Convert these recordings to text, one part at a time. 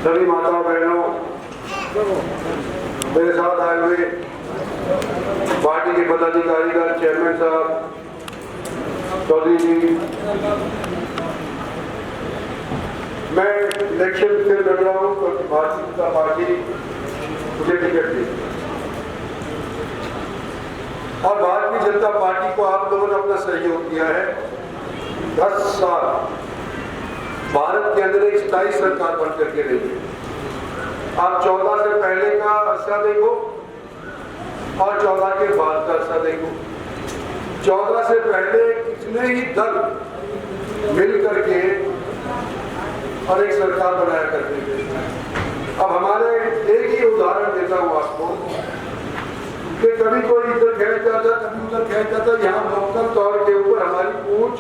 सभी माताओं बहनों, मेरे साथ आए हुए पार्टी के पदाधिकारीगण, चेयरमैन साहब, चौधरी जी, मैं इलेक्शन से लड़ रहा हूँ क्योंकि भारतीय जनता पार्टी मुझे टिकट दी और भारतीय जनता पार्टी को आप लोगों ने अपना सहयोग दिया है। 10 साल भारत के अंदर एक स्थायी सरकार बन करके रही है। आप 14 से पहले का अरसा देखो और 14 के बाद का अरसा देखो। 14 से पहले कितने ही दल मिल करके और एक सरकार बनाया करते थे। अब हमारे एक ही उदाहरण देता हूँ आपको कि कभी कोई इधर खेल जाता, कभी उधर खेल जाता। यहाँ लोकल तौर के ऊपर हमारी पूछ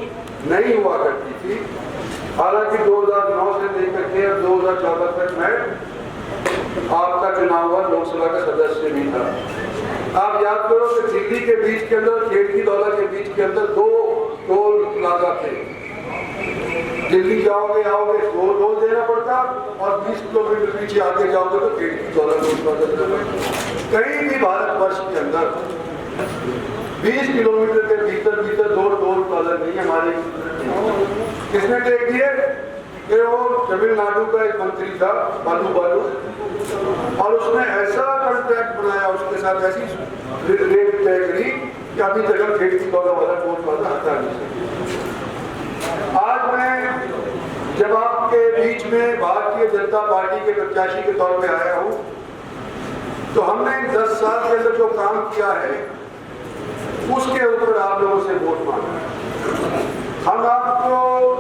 नहीं हुआ करती थी। हालांकि 2009 से लेकर के 2014 तक मैं आपका चुनाव हुआ, लोकसभा का सदस्य भी था। आप याद करो कि दिल्ली के बीच के अंदर, खेड़की दौला के बीच के अंदर 2 टोल प्लाजा थे। दिल्ली जाओगे आओगे टोल देना पड़ता और 20 किलोमीटर पीछे आगे जाओगे तो खेड़की दौला टोल प्लाजा देना पड़ता। कहीं भी भारतवर्ष के अंदर 20 किलोमीटर के भीतर 2 टोल प्लाजा नहीं हमारे। किसने टेक दिए? कि वो तमिलनाडु का एक मंत्री था बालू और उसने ऐसा कॉन्ट्रैक्ट बनाया, उसके साथ ऐसी रेट तय करी कि अभी तक हम खेड़की दौला वाला टोल प्लाजा हटा नहीं सकते। आज मैं जब आपके बीच में भारतीय जनता पार्टी के प्रत्याशी के तौर पे आया हूँ तो हमने 10 साल के अंदर जो काम किया है उसके ऊपर आप लोगों से वोट मांगा है। हम आपको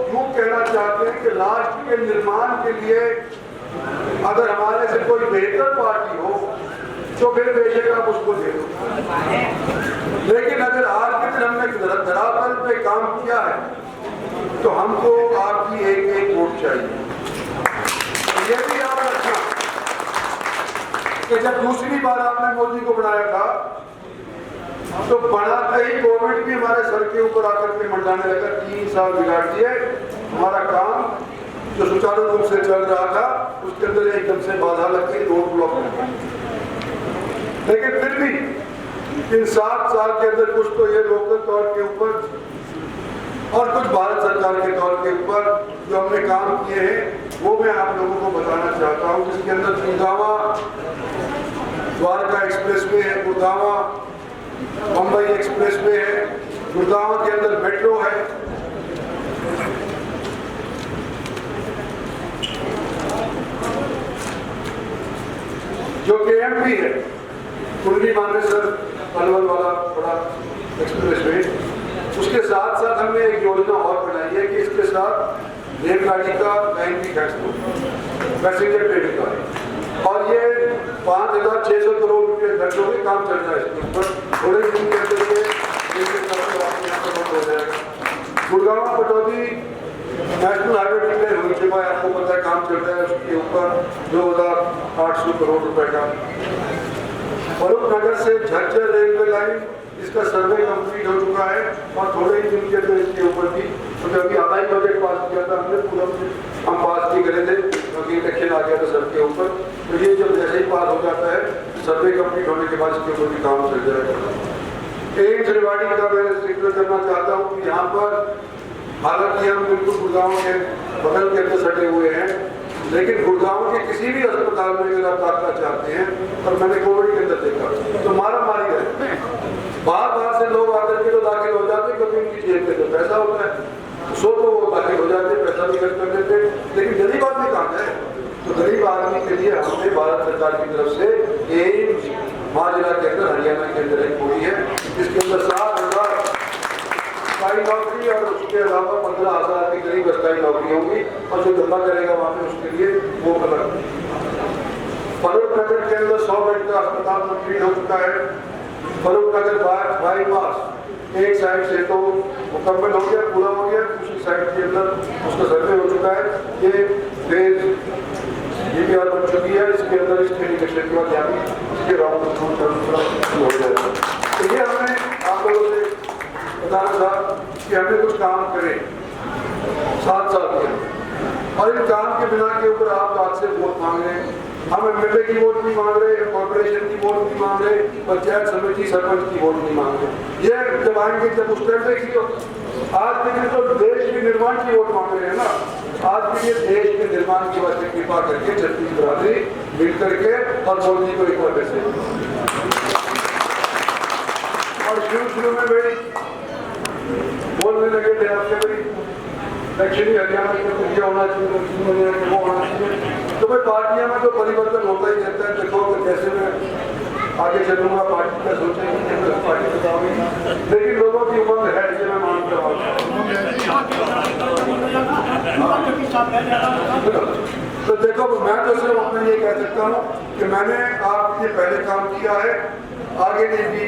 यूं कहना चाहते हैं कि राष्ट्र के निर्माण के लिए अगर हमारे से कोई बेहतर पार्टी हो तो फिर बेशक आप उसको दे दो, लेकिन अगर आज के दिन हमने धरातल पे काम किया है तो हमको आपकी एक वोट चाहिए। ये भी याद रखना कि जब दूसरी बार आपने मोदी को बनाया था तो बनाते ही कोविड भी हमारे सर के ऊपर आकर के मंडराने लगा। 3 साल बिगाड़ दिए हमारा काम जो सुचारू रूप से चल रहा था, उसके अंदर एकदम से बाधा लग गई, रोड ब्लॉक लग गई। लेकिन फिर भी इन 7 साल के अंदर कुछ तो ये लोकल तौर के ऊपर और कुछ भारत सरकार के तौर के ऊपर जो हमने काम किए हैं वो मैं आप लोगों को बताना चाहता हूँ। जिसके अंदर गुड़गावा द्वारका एक्सप्रेस वे है, गुड़गावा मुंबई एक्सप्रेस वे है, गुड़गांव के अंदर मेट्रो है, जो KMP है, कुंडली मानेसर पनवल वाला बड़ा एक्सप्रेस वे। उसके साथ साथ हमने एक योजना और बनाई है कि इसके साथ रेलगाड़ी का लाइन भी खर्च हो, पैसेंजर ट्रेन का, और ये 5,600 करोड़ रुपये खर्च होकर काम चल रहा है इसके ऊपर। थोड़े दिन के अंदर हो जाएगा। Gurgaon Pataudi national highway declare हुई चुका है, आपको पता है, काम चल रहा है उसके ऊपर 2,800 करोड़ रुपए का। फरूख नगर से झज्जर रेलवे लाइन, इसका सर्वे कंप्लीट हो चुका है और थोड़े ही दिन के अंदर इसके ऊपर भी, तो अभी आधा ही बजट पास किया था हमने, पूरा हम पास नहीं करे थे क्योंकि इलेक्शन आ गया था सर के ऊपर। तो ये जब जैसे ही पास हो जाता है, सर्वे कंप्लीट होने के बाद इसके ऊपर भी काम चल जाएगा। एम्स रेवाड़ी का मैं जिक्र करना चाहता हूँ कि यहाँ पर हालांकि हम बिल्कुल गुड़गांव के बगल के अंदर सटे हुए हैं, लेकिन गुड़गांव के किसी भी अस्पताल में अगर आप दाखिला चाहते हैं, और मैंने कोविड के अंदर देखा तो मारा मारी है, बाहर से लोग आकर के तो दाखिल हो जाते हैं क्योंकि उनकी जेब में तो पैसा होता है, तो वो दाखिल हो जाते, पैसा भी खर्च कर देते, लेकिन गरीब आदमी कहाँ जाए? तो गरीब आदमी के लिए हमने भारत सरकार की तरफ से एम्स माजरा के अंदर, हरियाणा के अंदर एक हुई है, जिसके अंदर 7,000 स्थायी नौकरी और उसके अलावा 15,000 के करीब अस्थायी नौकरी होंगी, और जो धंधा करेगा वहाँ पे उसके लिए वो अलग। फरूख नगर के अंदर 100 बेड का अस्पताल कंप्लीट हो चुका है। फरूख नगर बाईपास एक साइड से तो मुकम्मल हो गया, पूरा हो गया, दूसरी साइड के अंदर उसका सर्वे हो चुका है। ये फेज DPR बन चुकी है, इसके अंदर इसके निकलने के बाद यानी इसके राउंड हो जाएगा। तो ये हमने आप लोगों से बताना था कि हमने कुछ काम करे 7 साल के अंदर। और इन काम के बिना के ऊपर आप आज से वोट मांग रहे हैं। हम एमएलए की वोट नहीं मांग रहे, कॉर्पोरेशन की वोट नहीं मांग रहे, पंचायत समिति सरपंच की वोट नहीं मांग रहे। ये जब आएंगे जब उस टाइम देखिए आज के दिन तो देश के निर्माण की वोट मांग रहे हैं ना। आज के लिए देश के निर्माण की वजह कृपा करके छत्तीस बरादरी मिल करके और मोदी को एक बार से और शुरू में भाई बोलने लगे थे आपके भाई दक्षिणी हरियाणा में ये होना चाहिए, दक्षिणी हरियाणा में वो होना चाहिए। तो भाई पार्टियां में तो परिवर्तन होता ही रहता है। देखो तो कैसे मैं आगे चलूंगा, पार्टी का सोचेंगे, पार्टी बताऊंगी, लेकिन लोगों की उम्र है ये मैं मानता हूँ। तो देखो मैं तो सिर्फ अपना ये कह सकता हूँ कि मैंने आपके लिए पहले काम किया है, आगे नहीं भी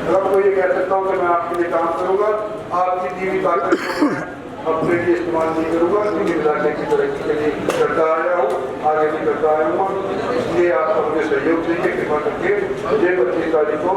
मतलब को ये कह सकता हूँ कि मैं आपके लिए काम करूंगा। आपकी दी हुई ताकत को अपने लिए इस्तेमाल नहीं करूंगा। क्योंकि इलाके की तरक्की के लिए करता आया हूँ, आगे भी करता आया हूँ। इसलिए आपका मुझे सहयोग चाहिए, कृपा करके मुझे 25 तारीख को